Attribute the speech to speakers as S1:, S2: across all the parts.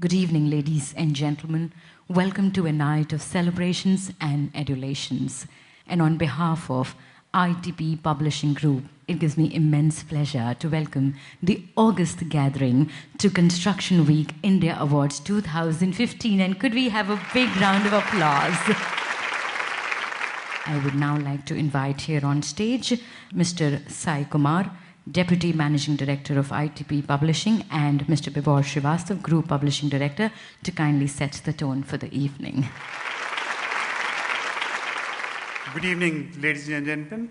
S1: Good evening, ladies and gentlemen. Welcome to a night of celebrations and adulations. And on behalf of ITP Publishing Group, it gives me immense pleasure to welcome the August gathering to Construction Week India Awards 2015. And could we have a big round of applause? I would now like to invite here on stage Mr. Sai Kumar, Deputy Managing Director of ITP Publishing, and Mr. Bibor Srivastav, Group Publishing Director, to kindly set the tone for the evening.
S2: Good evening, ladies and gentlemen.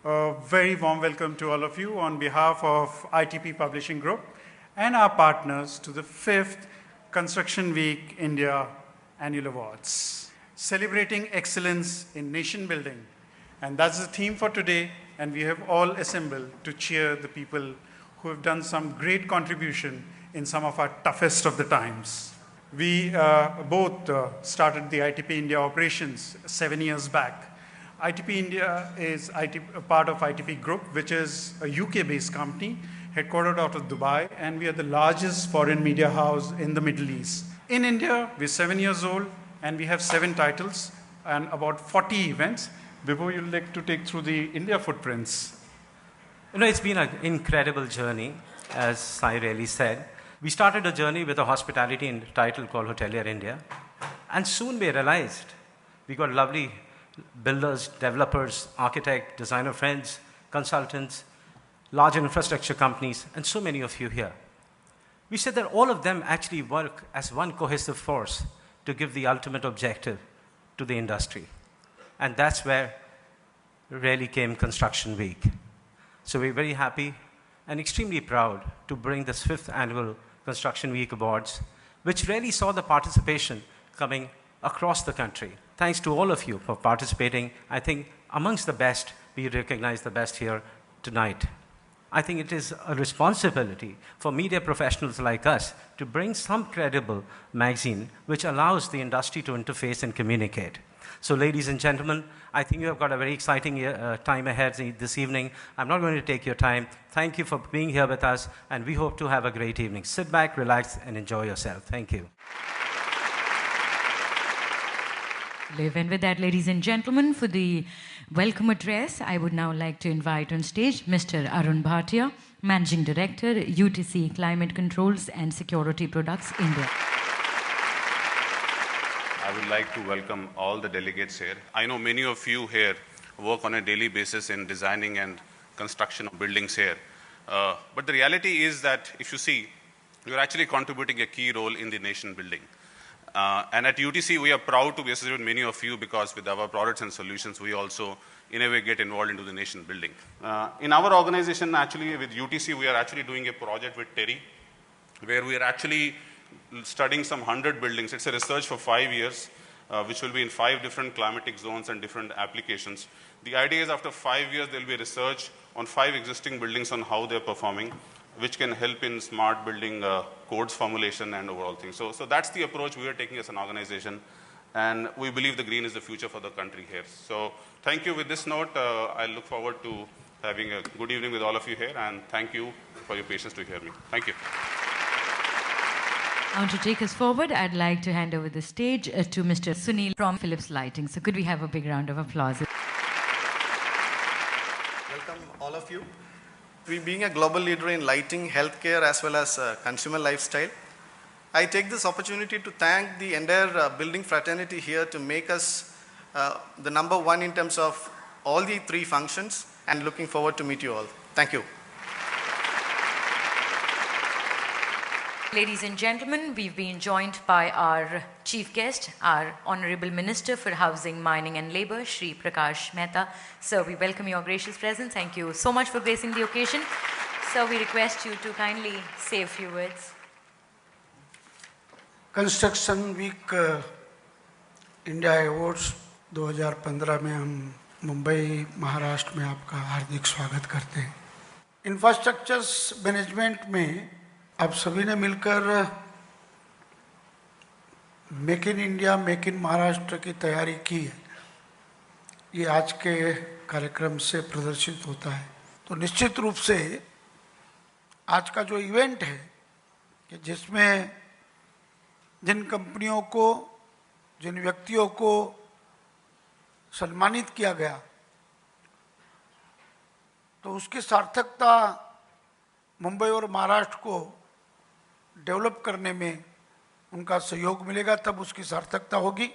S2: A very warm welcome to all of you on behalf of ITP Publishing Group and our partners to the 5th Construction Week India Annual Awards, celebrating excellence in nation building. And that's the theme for today, and we have all assembled to cheer the people who have done some great contribution in some of our toughest of the times. We both started the ITP India operations 7 years back. ITP India is a part of ITP Group, which is a UK-based company headquartered out of Dubai, and we are the largest foreign media house in the Middle East. In India, we're 7 years old, and we have 7 titles and about 40 events. Before you'd like to take through the India footprints.
S3: You know, it's been an incredible journey, as Sai really said. We started a journey with a hospitality title called Hotelier India. And soon we realized we got lovely builders, developers, architect, designer friends, consultants, large infrastructure companies, and so many of you here. We said that all of them actually work as one cohesive force to give the ultimate objective to the industry. And that's where really came Construction Week. So we're very happy and extremely proud to bring this 5th annual Construction Week Awards, which really saw the participation coming across the country. Thanks to all of you for participating. I think amongst the best, we recognize the best here tonight. I think it is a responsibility for media professionals like us to bring some credible magazine which allows the industry to interface and communicate. So ladies and gentlemen, I think you have got a very exciting time ahead this evening. I'm not going to take your time. Thank you for being here with us, and we hope to have a great evening. Sit back, relax, and enjoy yourself. Thank you.
S1: And with that, ladies and gentlemen, for the welcome address, I would now like to invite on stage Mr. Arun Bhatia, Managing Director, UTC Climate Controls and Security Products, India.
S4: I would like to welcome all the delegates here. I know many of you here work on a daily basis in designing and construction of buildings here. But the reality is that if you see, you're actually contributing a key role in the nation building. And at UTC, we are proud to be associated with many of you because with our products and solutions, we also, in a way, get involved into the nation building. In our organization, actually, with UTC, we are actually doing a project with Terry, where we are actually studying some 100 buildings. It's a research for 5 years, which will be in 5 different climatic zones and different applications. The idea is after 5 years, there will be research on 5 existing buildings on how they're performing, which can help in smart building codes formulation and overall things. So that's the approach we are taking as an organization, and we believe the green is the future for the country here. So thank you. With this note, I look forward to having a good evening with all of you here, and thank you for your patience to hear me. Thank you.
S1: Now to take us forward, I'd like to hand over the stage to Mr. Sunil from Philips Lighting. So could we have a big round of applause?
S5: Welcome all of you. We being a global leader in lighting, healthcare as well as consumer lifestyle, I take this opportunity to thank the entire building fraternity here to make us the #1 in terms of all the 3 functions, and looking forward to meet you all. Thank you.
S1: Ladies and gentlemen, we've been joined by our chief guest, our Honorable Minister for Housing, Mining and Labour, Shri Prakash Mehta. Sir, we welcome your gracious presence. Thank you so much for gracing the occasion. Sir, we request you to kindly say a few words.
S6: Construction week India awards 2015 में हम मुंबई महाराष्ट्र में आपका हार्दिक स्वागत करते हैं। Infrastructures management में आप सभी ने मिलकर make in India, make in Maharashtra की तैयारी की है। ये आज के कार्यक्रम से प्रदर्शित होता है। तो निश्चित रूप से आज का जो इवेंट है कि जिसमें जिन कंपनियों को, जिन व्यक्तियों को सम्मानित किया गया, तो उसकी सार्थकता मुंबई और महाराष्ट्र को डेवलप करने में उनका सहयोग मिलेगा, तब उसकी सार्थकता होगी।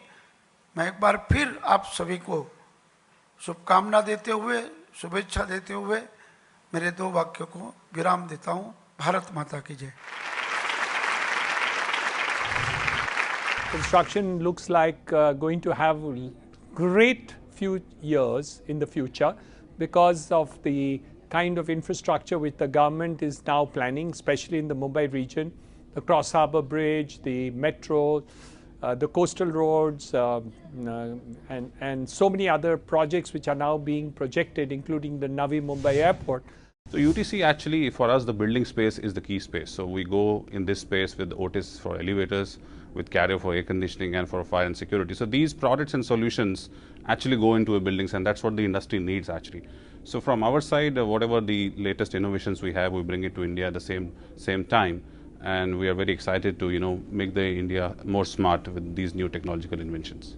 S6: मैं एक बार फिर आप सभी को शुभकामना देते हुए, शुभेच्छा देते हुए मेरे 2 वाक्यों को विराम देता हूँ। भारत माता की जय।
S7: Construction looks like going to have great few years in the future because of the kind of infrastructure which the government is now planning, especially in the Mumbai region, the Cross Harbour Bridge, the metro, the coastal roads, and so many other projects which are now being projected, including the Navi Mumbai Airport.
S4: So UTC actually, for us, the building space is the key space. So we go in this space with Otis for elevators, with Carrier for air conditioning and for fire and security. So these products and solutions actually go into a buildings, and that's what the industry needs actually. So from our side, whatever the latest innovations we have, we bring it to India at the same time, and we are very excited to make the India more smart with these new technological inventions.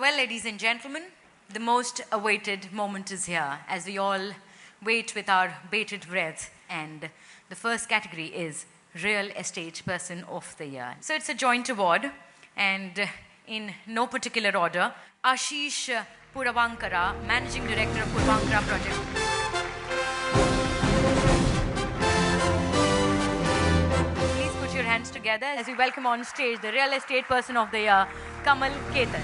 S1: Well, ladies and gentlemen, the most awaited moment is here as we all wait with our bated breath. And the first category is Real Estate Person of the Year. So it's a joint award, and in no particular order, Ashish Puravankara, Managing Director of Puravankara Project. Please put your hands together as we welcome on stage the Real Estate Person of the Year, Kamal Ketan.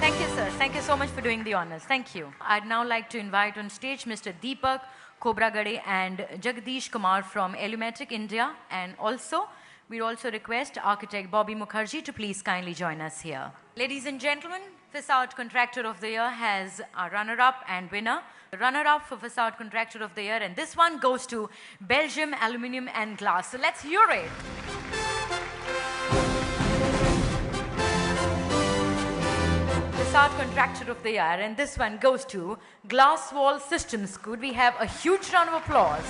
S1: Thank you, sir. Thank you so much for doing the honors. Thank you. I'd now like to invite on stage Mr. Deepak Khobragade and Jagdish Kumar from Elumetric India, and also we also request architect Bobby Mukherjee to please kindly join us here. Ladies and gentlemen, Facade Contractor of the Year has a runner-up and winner. The runner-up for Facade Contractor of the Year, and this one goes to Belgium Aluminium and Glass. So let's hear it. Facade Contractor of the Year, and this one goes to Glass Wall Systems. Could we have a huge round of applause?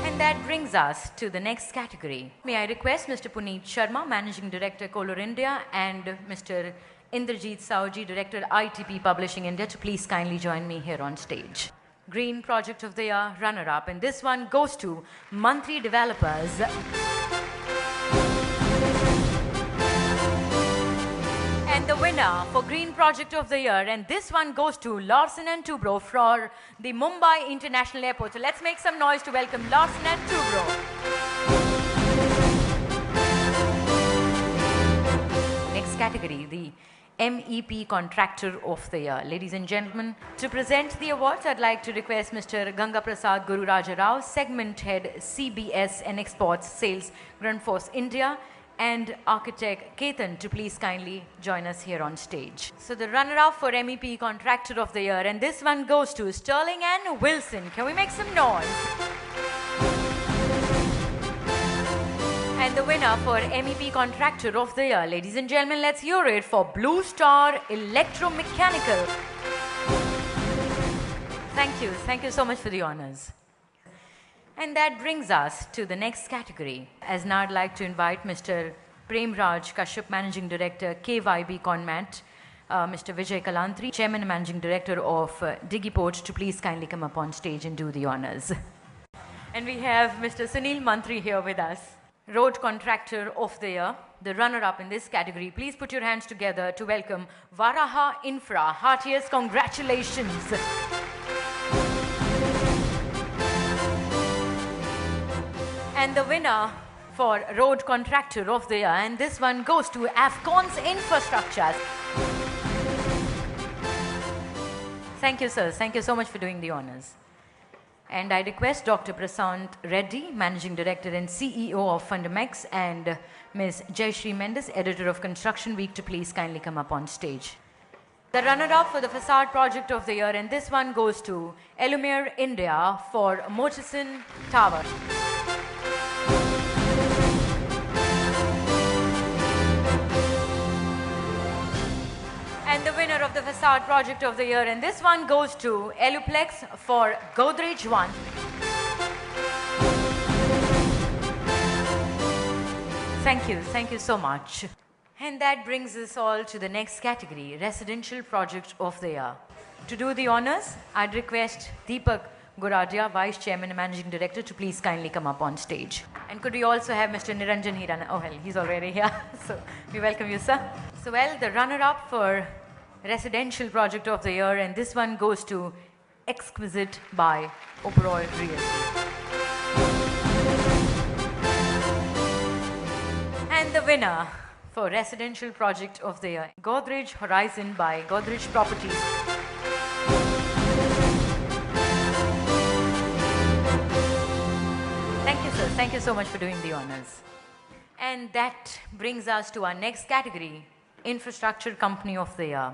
S1: And that brings us to the next category. May I request Mr. Puneet Sharma, Managing Director, Kohler India, and Mr. Indrajit Saoji, Director, ITP Publishing India, to please kindly join me here on stage. Green Project of the Year runner-up, and this one goes to Mantri Developers. And the winner for Green Project of the Year, and this one goes to Larsen and Toubro for the Mumbai International Airport. So let's make some noise to welcome Larsen and Toubro. Next category, the MEP Contractor of the Year. Ladies and gentlemen, to present the awards, I'd like to request Mr. Ganga Prasad Guru Raja Rao, Segment Head, CBS and Exports Sales, Grundfos India, and architect Ketan to please kindly join us here on stage. So the runner-up for MEP Contractor of the Year, and this one goes to Sterling and Wilson. Can we make some noise? And the winner for MEP Contractor of the Year, ladies and gentlemen, let's hear it for Blue Star Electromechanical. Thank you so much for the honors. And that brings us to the next category. As now I'd like to invite Mr. Prem Raj Kashyap, Managing Director, KYB Conmat, Mr. Vijay Kalantri, Chairman and Managing Director of Digiport, to please kindly come up on stage and do the honors. And we have Mr. Sunil Mantri here with us, Road Contractor of the Year, the runner-up in this category. Please put your hands together to welcome Varaha Infra. Heartiest congratulations. And the winner for Road Contractor of the Year, and this one goes to Afcons Infrastructure. Thank you, sir. Thank you so much for doing the honors. And I request Dr. Prasant Reddy, Managing Director and CEO of Fundamex, and Ms. Jayashree Mendes, Editor of Construction Week, to please kindly come up on stage. The runner-up for the facade project of the year, and this one goes to Elumere India for Murchison Tower. And the winner of the facade project of the year, and this one goes to Eluplex for Godrej 1. Thank you so much. And that brings us all to the next category, Residential Project of the Year. To do the honors, I'd request Deepak Goradia, Vice Chairman and Managing Director, to please kindly come up on stage. And could we also have Mr. Niranjan Hirana? Oh, well, he's already here. So we welcome you, sir. So, well, the runner-up for Residential Project of the Year, and this one goes to Exquisite by Oberoi Realty. And the winner for Residential Project of the Year, Godrej Horizon by Godrej Properties. Thank you, sir. Thank you so much for doing the honors. And that brings us to our next category, Infrastructure Company of the Year.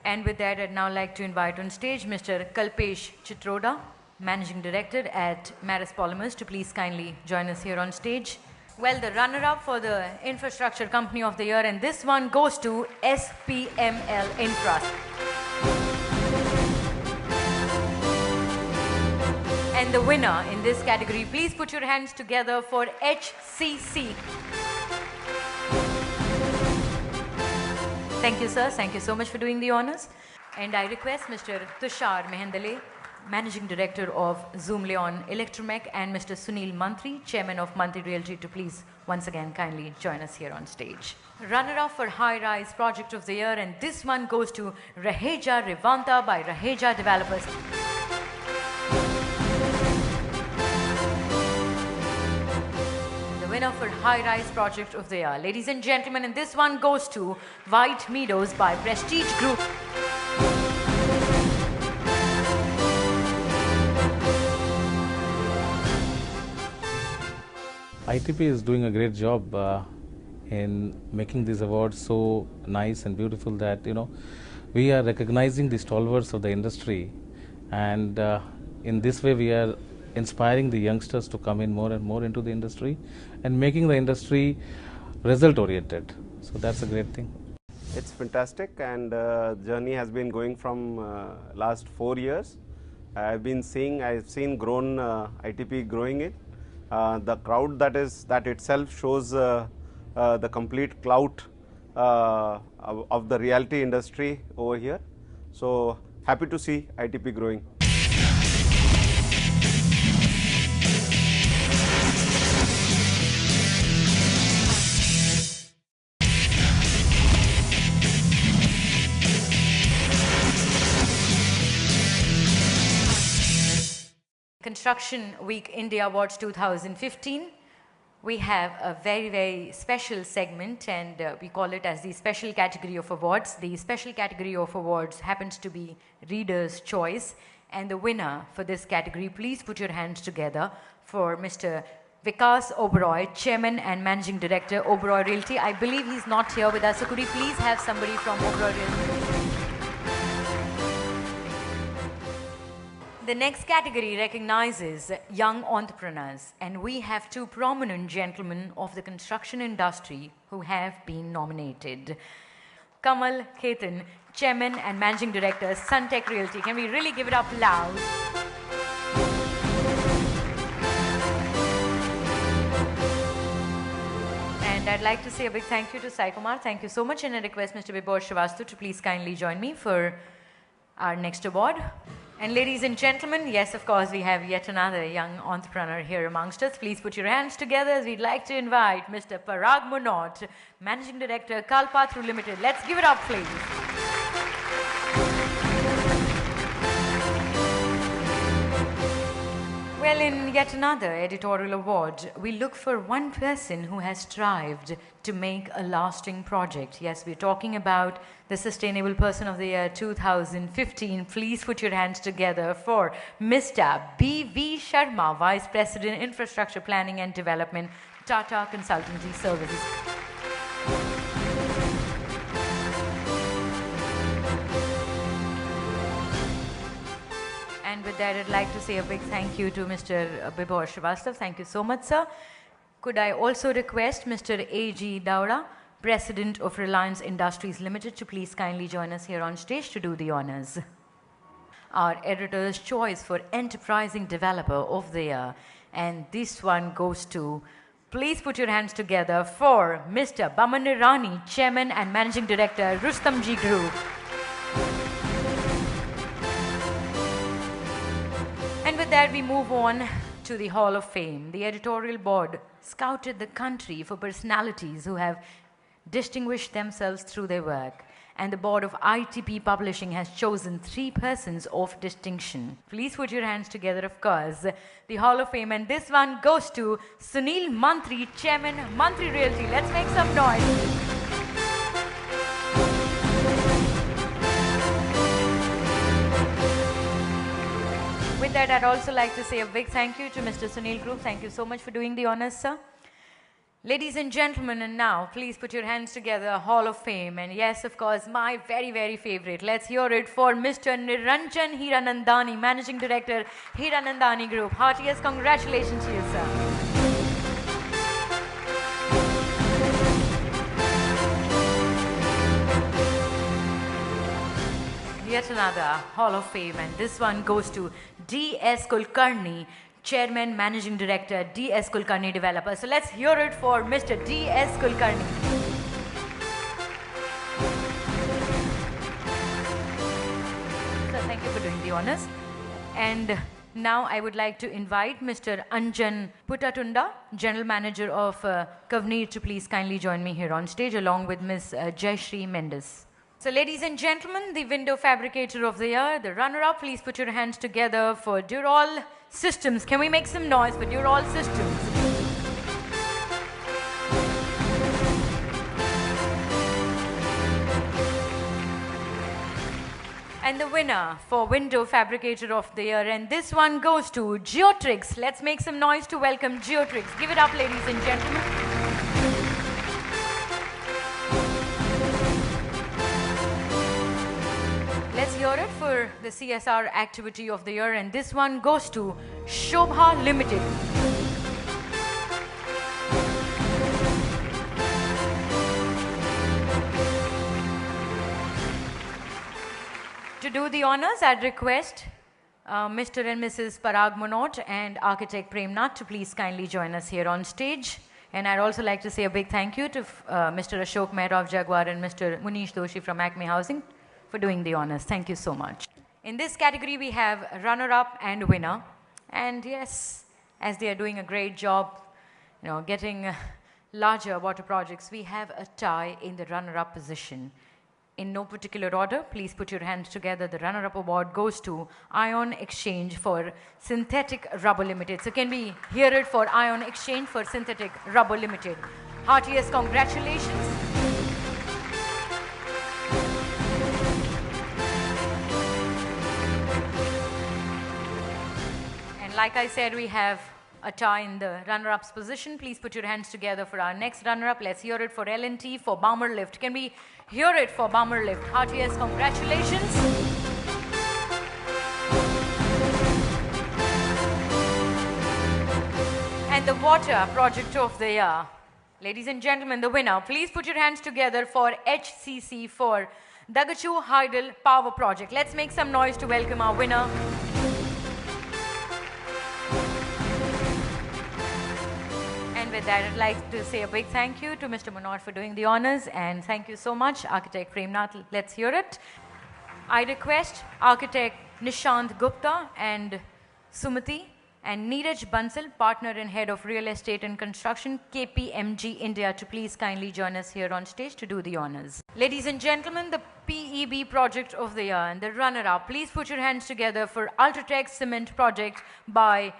S1: And with that, I'd now like to invite on stage Mr. Kalpesh Chitroda, Managing Director at Maris Polymers, to please kindly join us here on stage. Well, the runner-up for the Infrastructure Company of the Year, and this one goes to SPML Infra. And the winner in this category, please put your hands together for HCC. Thank you, sir. Thank you so much for doing the honors. And I request Mr. Tushar Mehendale, Managing Director of Zoom Leon Electromech, and Mr. Sunil Mantri, Chairman of Mantri Realty, to please once again kindly join us here on stage. Runner-up for High Rise Project of the Year, and this one goes to Raheja Revanta by Raheja Developers. The winner for High Rise Project of the Year, ladies and gentlemen, and this one goes to White Meadows by Prestige Group.
S8: ITP is doing a great job in making these awards so nice and beautiful that we are recognizing the stalwarts of the industry, and in this way we are inspiring the youngsters to come in more and more into the industry and making the industry result oriented. So that's a great thing.
S9: It's fantastic, and journey has been going from last 4 years. I've seen grown ITP growing it. The crowd that itself shows the complete clout of the realty industry over here. So happy to see ITP growing.
S1: Construction Week India Awards 2015. We have a very, very special segment, and we call it as the special category of awards. The special category of awards happens to be Reader's Choice, and the winner for this category, please put your hands together for Mr. Vikas Oberoi, Chairman and Managing Director, Oberoi Realty. I believe he's not here with us, so could we please have somebody from Oberoi Realty? The next category recognizes young entrepreneurs, and we have two prominent gentlemen of the construction industry who have been nominated. Kamal Khetan, Chairman and Managing Director, Suntech Realty. Can we really give it up loud? And I'd like to say a big thank you to Sai Kumar. Thank you so much, and I request Mr. Vibhor Srivastu to please kindly join me for our next award. And ladies and gentlemen, yes, of course, we have yet another young entrepreneur here amongst us. Please put your hands together as we'd like to invite Mr. Parag Munot, Managing Director, Kalpatru Limited. Let's give it up, please. Well, in yet another editorial award, we look for one person who has strived to make a lasting project. Yes, we're talking about the Sustainable Person of the Year 2015. Please put your hands together for Mr. B.V. Sharma, Vice President, Infrastructure Planning and Development, Tata Consultancy Services. And with that, I'd like to say a big thank you to Mr. Bibor Srivastav. Thank you so much, sir. Could I also request Mr. A.G. Daura, President of Reliance Industries Limited, to please kindly join us here on stage to do the honors. Our editor's choice for Enterprising Developer of the Year. And this one goes to, please put your hands together for Mr. Baman Irani, Chairman and Managing Director, Rustamji Group. And with that, we move on to the Hall of Fame. The editorial board scouted the country for personalities who have distinguished themselves through their work. And the board of ITP Publishing has chosen 3 persons of distinction. Please put your hands together, of course. The Hall of Fame, and this one goes to Sunil Mantri, Chairman, Mantri Realty. Let's make some noise. With that, I'd also like to say a big thank you to Mr. Sunil Group. Thank you so much for doing the honors, sir. Ladies and gentlemen, and now please put your hands together, Hall of Fame. And yes, of course, my very, very favorite. Let's hear it for Mr. Niranjan Hiranandani, Managing Director, Hiranandani Group. Heartiest congratulations to you, sir. Yet another Hall of Fame, and this one goes to D.S. Kulkarni, Chairman, Managing Director, D.S. Kulkarni Developer. So let's hear it for Mr. D.S. Kulkarni. So thank you for doing the honors. And now I would like to invite Mr. Anjan Puttatunda, General Manager of Kavneer, to please kindly join me here on stage along with Ms. Jayashree Mendes. So ladies and gentlemen, the Window Fabricator of the Year, the runner-up, please put your hands together for Durall Systems. Can we make some noise for Durall Systems? And the winner for Window Fabricator of the Year, and this one goes to Geotrix. Let's make some noise to welcome Geotrix. Give it up, ladies and gentlemen. Let's hear it for the CSR activity of the year, and this one goes to Shobha Limited. To do the honors, I'd request Mr. and Mrs. Parag Monot and architect Premnath to please kindly join us here on stage. And I'd also like to say a big thank you to Mr. Ashok Mehra of Jaguar and Mr. Munish Doshi from Acme Housing for doing the honors. Thank you so much. In this category, we have runner-up and winner. And yes, as they are doing a great job, getting larger water projects, we have a tie in the runner-up position. In no particular order, please put your hands together. The runner-up award goes to Ion Exchange for Synthetic Rubber Limited. So can we hear it for Ion Exchange for Synthetic Rubber Limited? Heartiest congratulations. Like I said, we have a tie in the runner-up's position. Please put your hands together for our next runner-up. Let's hear it for L&T for Bomber Lift. Can we hear it for Bomber Lift? Heartiest congratulations. And the water project of the year. Ladies and gentlemen, the winner. Please put your hands together for HCC for Dagachu Hydel Power Project. Let's make some noise to welcome our winner. And with that, I'd like to say a big thank you to Mr. Monod for doing the honors, and thank you so much, Architect Premnath. Let's hear it. I request Architect Nishant Gupta and Sumati and Neeraj Bansal, Partner and Head of Real Estate and Construction, KPMG India, to please kindly join us here on stage to do the honors. Ladies and gentlemen, the PEB project of the year and the runner-up, please put your hands together for Ultratech Cement project by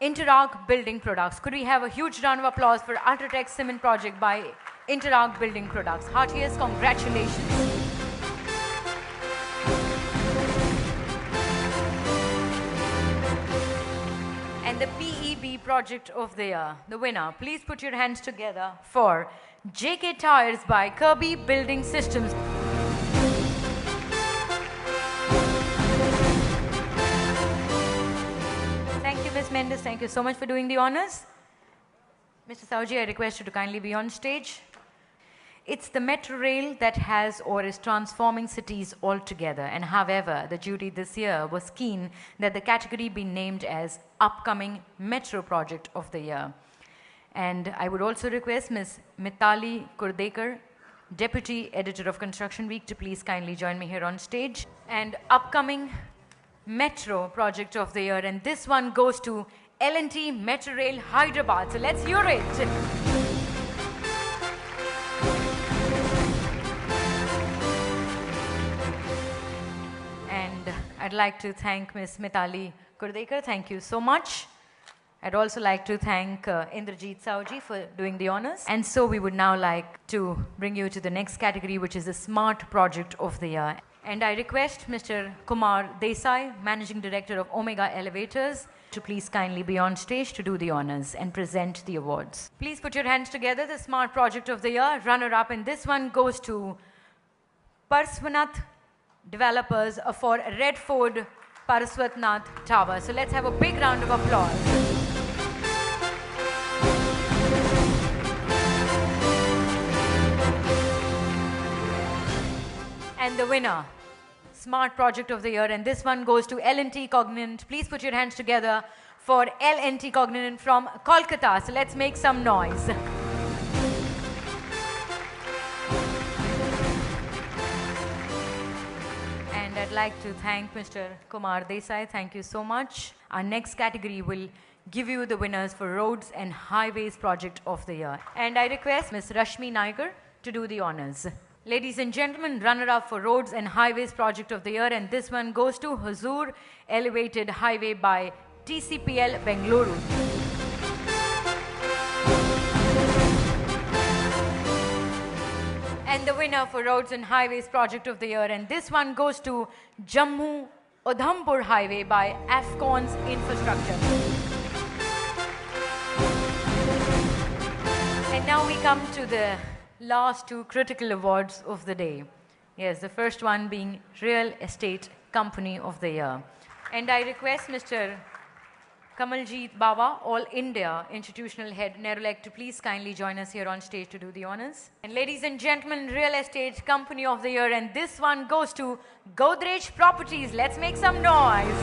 S1: Interarc Building Products. Could we have a huge round of applause for Ultratech Cement project by Interarc Building Products? Heartiest congratulations. And the PEB project of the year, the winner, please put your hands together for JK Tires by Kirby Building Systems. finalists, thank you so much for doing the honors. Mr. Saoji, I request you to kindly be on stage. It's the metro rail that has or is transforming cities altogether. And however, the jury this year was keen that the category be named as Upcoming Metro Project of the Year. And I would also request Ms. Mitali Kurdekar, Deputy Editor of Construction Week, to please kindly join me here on stage. And Upcoming Metro Project of the Year. And this one goes to L&T Metro Rail Hyderabad. So let's hear it. I'd like to thank Ms. Mitali Kurdekar. Thank you so much. I'd also like to thank Indrajit Saoji for doing the honors. And so we would now like to bring you to the next category, which is the Smart Project of the Year. And I request Mr. Kumar Desai, Managing Director of Omega Elevators, to please kindly be on stage to do the honors and present the awards. Please put your hands together. The Smart Project of the Year runner-up in this one goes to Parswanath Developers for Redford Paraswatnath Tower. So let's have a big round of applause. And the winner, Smart Project of the Year, and this one goes to L&T Cognizant. Please put your hands together for L&T Cognizant from Kolkata. So let's make some noise. I'd like to thank Mr. Kumar Desai. Thank you so much. Our next category will give you the winners for Roads and Highways Project of the Year. And I request Ms. Rashmi Naikar to do the honors. Ladies and gentlemen, runner-up for Roads and Highways Project of the Year, and this one goes to Huzur Elevated Highway by TCPL Bengaluru. And the winner for Roads and Highways Project of the Year, and this one goes to Jammu Udhampur Highway by Afcon's Infrastructure. And now we come to the last two critical awards of the day. Yes, the first one being Real Estate Company of the Year. And I request Mr. Kamaljeet Bawa, All India Institutional Head, Nerulek, to please kindly join us here on stage to do the honors. And ladies and gentlemen, Real Estate Company of the Year, and this one goes to Godrej Properties. Let's make some noise.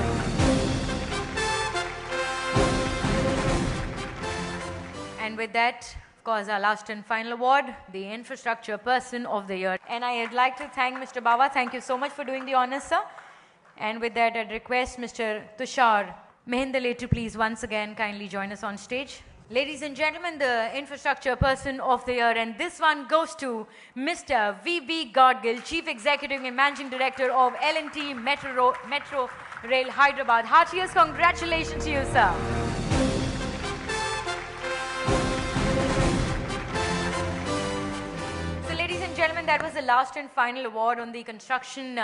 S1: And with that, of course, our last and final award, the Infrastructure Person of the Year. And I'd like to thank Mr. Bawa. Thank you so much for doing the honors, sir. And with that, I'd request Mr. Tushar Mehindale to please once again kindly join us on stage. Ladies and gentlemen, the Infrastructure Person of the Year, and this one goes to Mr. V.B. Godgill, Chief Executive and Managing Director of L&T Metro Rail Hyderabad. Heartiest congratulations to you, sir. So ladies and gentlemen, that was the last and final award on the Construction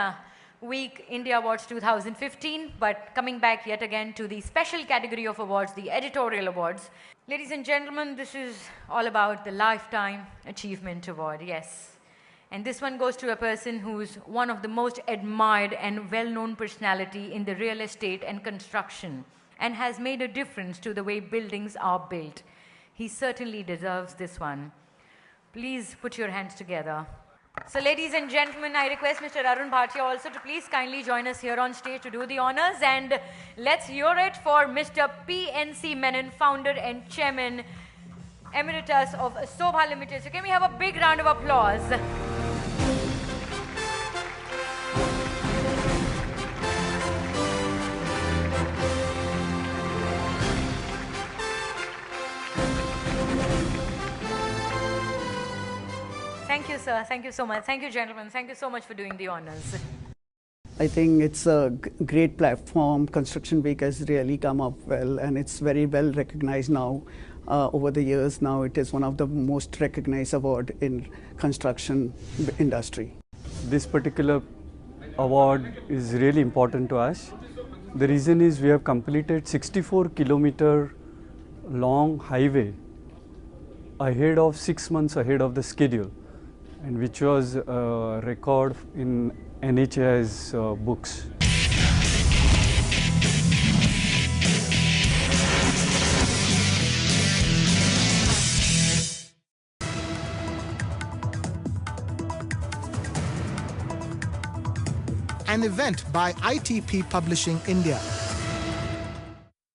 S1: Week India Awards 2015, but coming back yet again to the special category of awards, the editorial awards. Ladies and gentlemen, this is all about the Lifetime Achievement Award, yes. And this one goes to a person who's one of the most admired and well-known personality in the real estate and construction and has made a difference to the way buildings are built. He certainly deserves this one. Please put your hands together. So ladies and gentlemen, I request Mr. Arun Bhatia also to please kindly join us here on stage to do the honors, and let's hear it for Mr. P.N.C. Menon, founder and chairman emeritus of Sobha Limited. So can we have a big round of applause? Thank you, sir. Thank you so much. Thank you, gentlemen. Thank you so much for doing the honors.
S10: I think it's a great platform. Construction Week has really come up well, and it's very well recognized now. Over the years now, it is one of the most recognized award in construction industry.
S11: This particular award is really important to us. The reason is we have completed 64-kilometer long highway ahead of 6 months ahead of the schedule, and which was a record in NHAI's books.
S12: an event by ITP Publishing India.